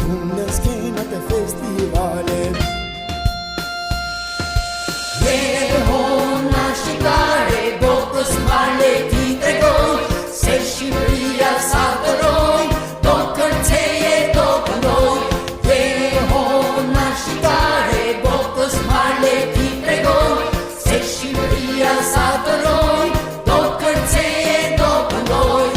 unë në skenat e festivalet. Hona shqiptare, botës male ti tregoj, se Shqipëria sa të roj, do kërceje, do këndoj. Hona shqiptare, botës male ti tregoj, se Shqipëria sa të roj, do kërceje, do këndoj.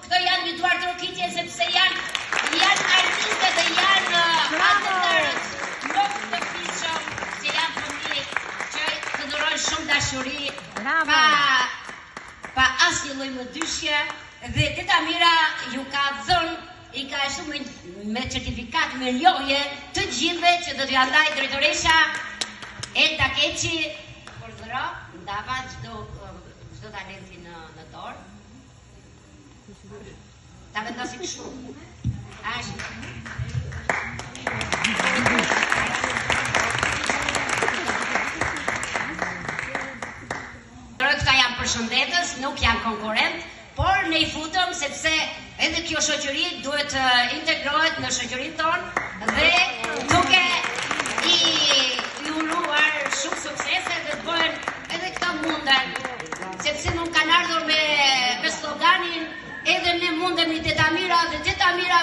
Këto janë mituar të rokitje sepse janë artiste dhe janë atëtërës nuk të fishëm që janë fëmijë që të dhurojnë shumë dashuri pa asnjë lloj mëdyshje dhe teta Mira ju ka dhënë i ka shumë me certifikat me lojë të gjithëve që do t'ja ndaj drejtoresha Elta Keqi por dhëro ndava çdo talenti në dorë. Ta vendosim shumë. Këta janë përshëndetës, nuk janë konkurrent, por ne i futëm sepse edhe kjo shoqëri duhet të integrohet në shoqërinë tonë dhe duke i uruar shumë suksese dhe të bëhen edhe këta munden, sepse nuk kanë ardhur me sloganin edhe ne mundemi teta Mira dhe teta Mira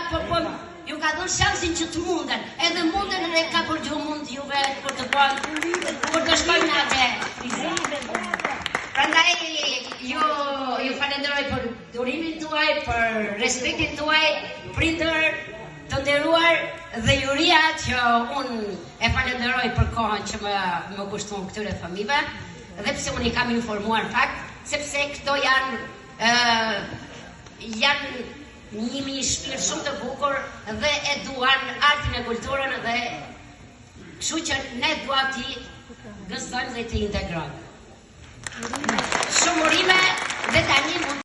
ju ka dhënë shansin që të munden, edhe munden edhe ka për gjuhë mund juve për të shkojnë atë. Prandaj ju falenderoj për durimin tuaj, për respektin tuaj, prindër të nderuar dhe juria që unë e falenderoj për kohën që më kushtuan këtyre fëmijëve dhe pse unë i kam informuar fakt, sepse këto janë një shpirt shumë të bukur dhe e duan artin e kulturën dhe kështu që ne duam t'i gëzojmë dhe t'i integrojmë. Shumë urime dhe tani